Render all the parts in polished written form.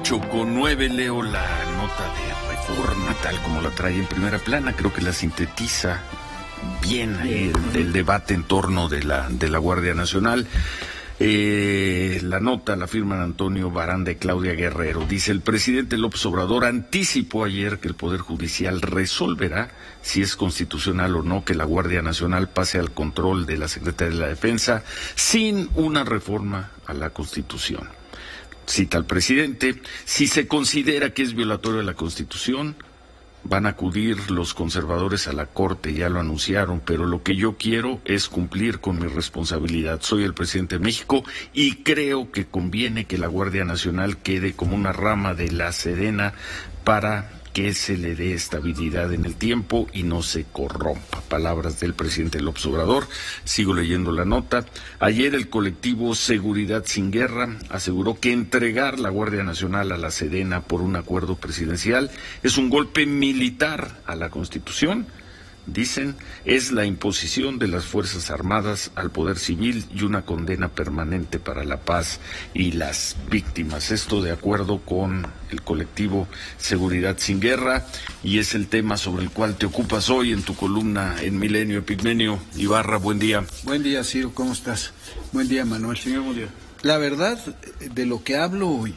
8:09 leo la nota de Reforma tal como la trae en primera plana. Creo que la sintetiza bien ahí el debate en torno de la Guardia Nacional. La nota la firman Antonio Baranda y Claudia Guerrero. Dice: el presidente López Obrador anticipó ayer que el Poder Judicial resolverá si es constitucional o no que la Guardia Nacional pase al control de la Secretaría de la Defensa sin una reforma a la Constitución. Cita al presidente: si se considera que es violatorio de la Constitución, van a acudir los conservadores a la Corte, ya lo anunciaron, pero lo que yo quiero es cumplir con mi responsabilidad. Soy el presidente de México y creo que conviene que la Guardia Nacional quede como una rama de la Sedena para que se le dé estabilidad en el tiempo y no se corrompa. Palabras del presidente López Obrador. Sigo leyendo la nota. Ayer el colectivo Seguridad Sin Guerra aseguró que entregar la Guardia Nacional a la Sedena por un acuerdo presidencial es un golpe militar a la Constitución. Dicen, es la imposición de las Fuerzas Armadas al poder civil y una condena permanente para la paz y las víctimas. Esto de acuerdo con el colectivo Seguridad Sin Guerra, y es el tema sobre el cual te ocupas hoy en tu columna en Milenio. Epigmenio Ibarra, buen día. Buen día, Ciro, ¿cómo estás? Buen día, Manuel. Señor, buen día. La verdad, de lo que hablo hoy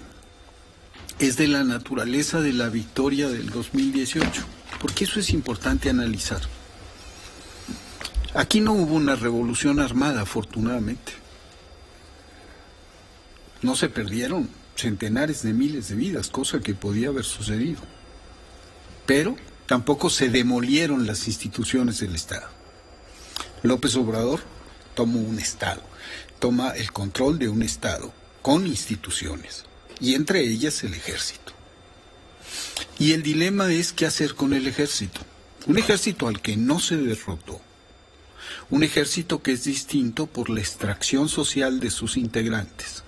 es de la naturaleza de la victoria del 2018, porque eso es importante analizar. Aquí no hubo una revolución armada, afortunadamente. No se perdieron centenares de miles de vidas, cosa que podía haber sucedido. Pero tampoco se demolieron las instituciones del Estado. López Obrador tomó un Estado, toma el control de un Estado con instituciones, y entre ellas el ejército. Y el dilema es qué hacer con el ejército. Un ejército al que no se derrotó. Un ejército que es distinto por la extracción social de sus integrantes,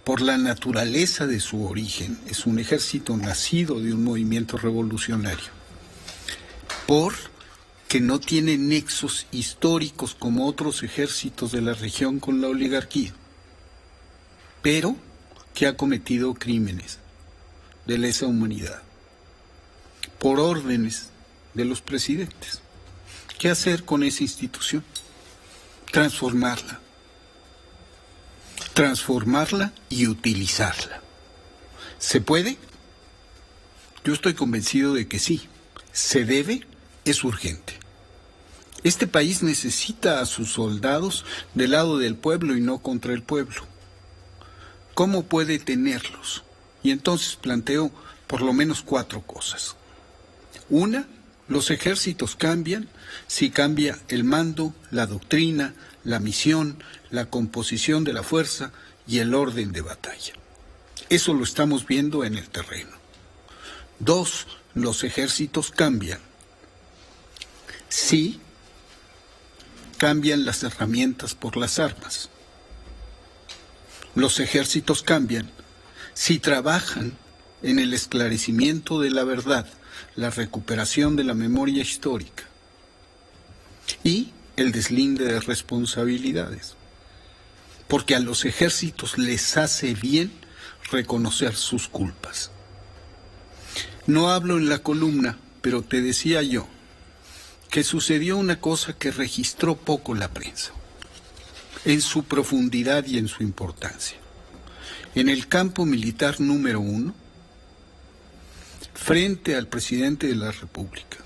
por la naturaleza de su origen. Es un ejército nacido de un movimiento revolucionario, por que no tiene nexos históricos como otros ejércitos de la región con la oligarquía, pero que ha cometido crímenes de lesa humanidad por órdenes de los presidentes. ¿Qué hacer con esa institución? Transformarla y utilizarla. ¿Se puede? Yo estoy convencido de que sí. ¿Se debe? Es urgente. Este país necesita a sus soldados del lado del pueblo y no contra el pueblo. ¿Cómo puede tenerlos? Y entonces planteo por lo menos 4 cosas. Una, los ejércitos cambian si cambia el mando, la doctrina, la misión, la composición de la fuerza y el orden de batalla. Eso lo estamos viendo en el terreno. 2, los ejércitos cambian si cambian las herramientas por las armas. Los ejércitos cambian si trabajan en el esclarecimiento de la verdad, la recuperación de la memoria histórica y el deslinde de responsabilidades, porque a los ejércitos les hace bien reconocer sus culpas. No hablo en la columna, pero te decía yo que sucedió una cosa que registró poco la prensa, en su profundidad y en su importancia. En el campo militar número 1, frente al presidente de la República,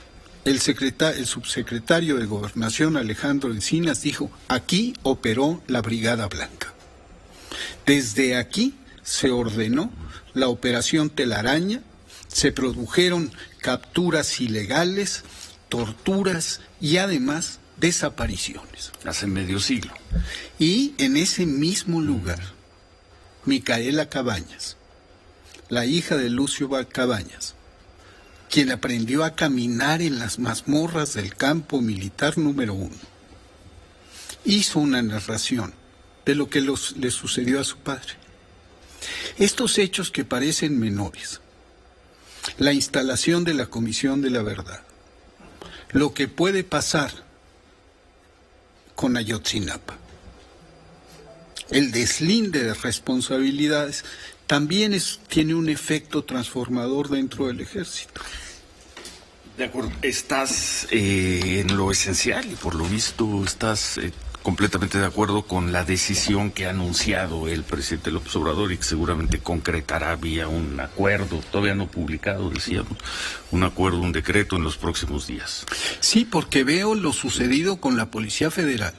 el subsecretario de Gobernación, Alejandro Encinas, dijo: aquí operó la Brigada Blanca. Desde aquí se ordenó la operación Telaraña, se produjeron capturas ilegales, torturas y además desapariciones. Hace medio siglo. Y en ese mismo lugar, Micaela Cabañas, la hija de Lucio Cabañas, quien aprendió a caminar en las mazmorras del campo militar número 1, hizo una narración de lo que le sucedió a su padre. Estos hechos que parecen menores, la instalación de la Comisión de la Verdad, lo que puede pasar con Ayotzinapa, el deslinde de responsabilidades, también tiene un efecto transformador dentro del ejército. De acuerdo. Estás en lo esencial y por lo visto estás completamente de acuerdo con la decisión que ha anunciado el presidente López Obrador y que seguramente concretará vía un acuerdo, todavía no publicado, decíamos, un acuerdo, un decreto en los próximos días. Sí, porque veo lo sucedido con la Policía Federal,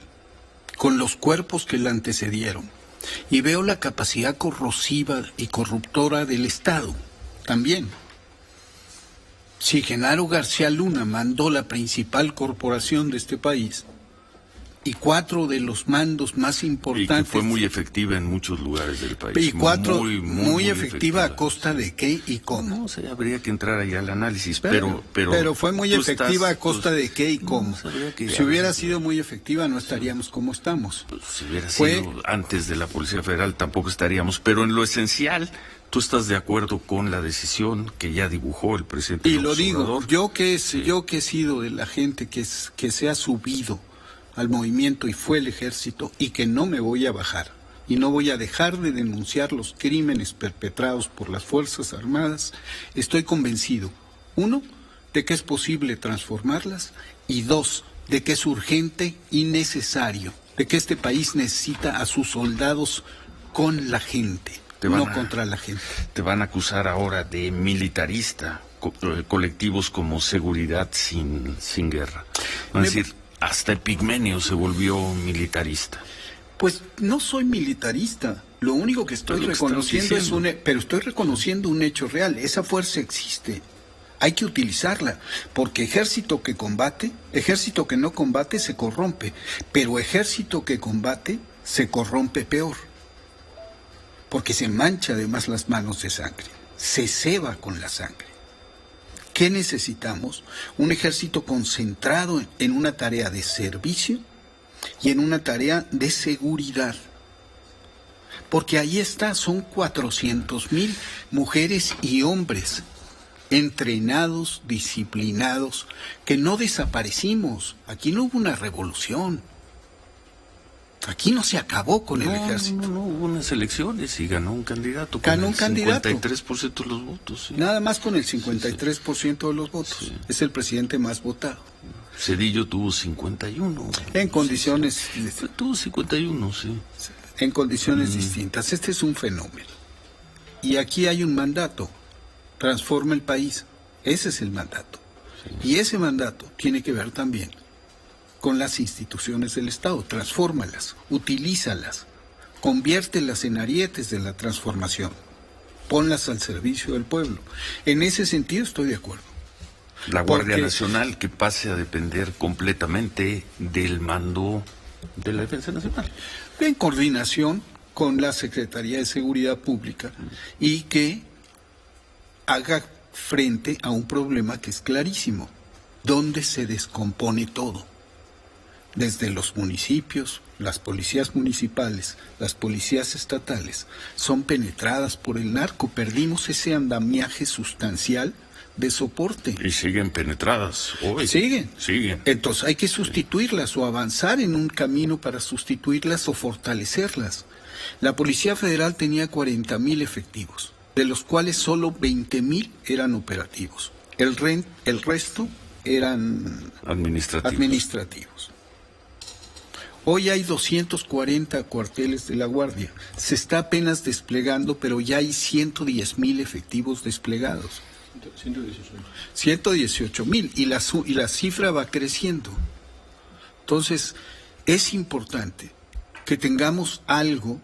con los cuerpos que la antecedieron, y veo la capacidad corrosiva y corruptora del Estado también. Si Genaro García Luna mandó la principal corporación de este país y 4 de los mandos más importantes... Y que fue muy efectiva en muchos lugares del país. Y 4 muy efectiva a costa de qué y cómo. No sé, habría que entrar ahí al análisis, pero fue muy efectiva a costa de qué y cómo. Si hubiera sido muy efectiva no estaríamos como estamos. Pues, si hubiera sido antes de la Policía Federal tampoco estaríamos, pero en lo esencial... ¿Tú estás de acuerdo con la decisión que ya dibujó el presidente López Obrador? Y lo digo, yo que he sido de la gente que se ha subido al movimiento y fue el ejército, y que no me voy a bajar, y no voy a dejar de denunciar los crímenes perpetrados por las Fuerzas Armadas, estoy convencido, 1, de que es posible transformarlas, y 2, de que es urgente y necesario, de que este país necesita a sus soldados con la gente. No contra la gente. Te van a acusar ahora de militarista, colectivos como Seguridad sin Guerra. Es decir, hasta Epigmenio se volvió militarista. Pues no soy militarista. Lo único que estoy reconociendo pero estoy reconociendo un hecho real. Esa fuerza existe. Hay que utilizarla, porque ejército que no combate se corrompe, pero ejército que combate se corrompe peor. Porque se mancha además las manos de sangre, se ceba con la sangre. ¿Qué necesitamos? Un ejército concentrado en una tarea de servicio y en una tarea de seguridad. Porque ahí son 400,000 mujeres y hombres entrenados, disciplinados, que no desaparecimos. Aquí no hubo una revolución. Aquí no se acabó con el ejército. No, hubo unas elecciones y ganó un candidato. Ganó un candidato. 53% de los votos. Sí. Nada más con el 53% de los votos. Sí. Es el presidente más votado. Zedillo tuvo 51. En condiciones... Tuvo 51, sí. En condiciones distintas. Este es un fenómeno. Y aquí hay un mandato. Transforma el país. Ese es el mandato. Sí. Y ese mandato tiene que ver también con las instituciones del Estado, transfórmalas, utilízalas, conviértelas en arietes de la transformación, ponlas al servicio del pueblo. En ese sentido estoy de acuerdo. La Guardia Nacional que pase a depender completamente del mando de la Defensa Nacional. En coordinación con la Secretaría de Seguridad Pública y que haga frente a un problema que es clarísimo, donde se descompone todo. Desde los municipios, las policías municipales, las policías estatales, son penetradas por el narco. Perdimos ese andamiaje sustancial de soporte. Y siguen penetradas hoy. Siguen. Siguen. Entonces hay que sustituirlas o avanzar en un camino para sustituirlas o fortalecerlas. La Policía Federal tenía 40,000 efectivos, de los cuales solo 20,000 eran operativos. El resto eran administrativos. Hoy hay 240 cuarteles de la Guardia. Se está apenas desplegando, pero ya hay 110,000 efectivos desplegados. 118,000 y la cifra va creciendo. Entonces, es importante que tengamos algo,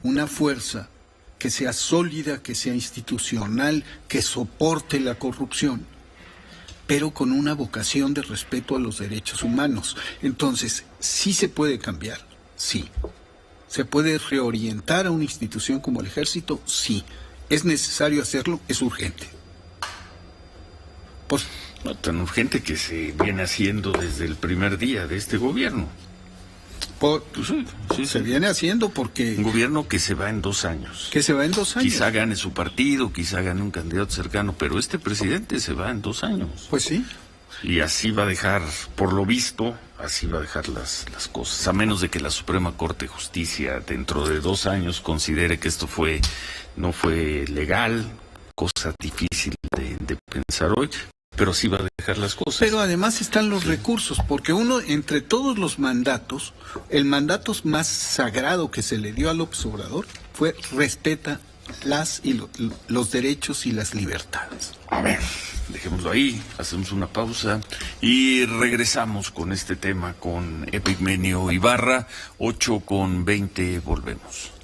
una fuerza que sea sólida, que sea institucional, que soporte la corrupción, pero con una vocación de respeto a los derechos humanos. Entonces, sí se puede cambiar, sí. ¿Se puede reorientar a una institución como el Ejército? Sí. ¿Es necesario hacerlo? Es urgente. Pues, no tan urgente que se viene haciendo desde el primer día de este gobierno. Se viene haciendo porque... Un gobierno que se va en 2 años. Que se va en 2 años. Quizá gane su partido, quizá gane un candidato cercano, pero este presidente se va en 2 años. Pues sí. Y así va a dejar, por lo visto, así va a dejar las cosas. A menos de que la Suprema Corte de Justicia dentro de 2 años considere que esto fue no fue legal, cosa difícil de pensar hoy, pero sí va a dejar las cosas. Pero además están los recursos, porque uno, entre todos los mandatos, el mandato más sagrado que se le dio a López Obrador fue respeta los derechos y las libertades. A ver, dejémoslo ahí, hacemos una pausa y regresamos con este tema con Epigmenio Ibarra, 8:20, volvemos.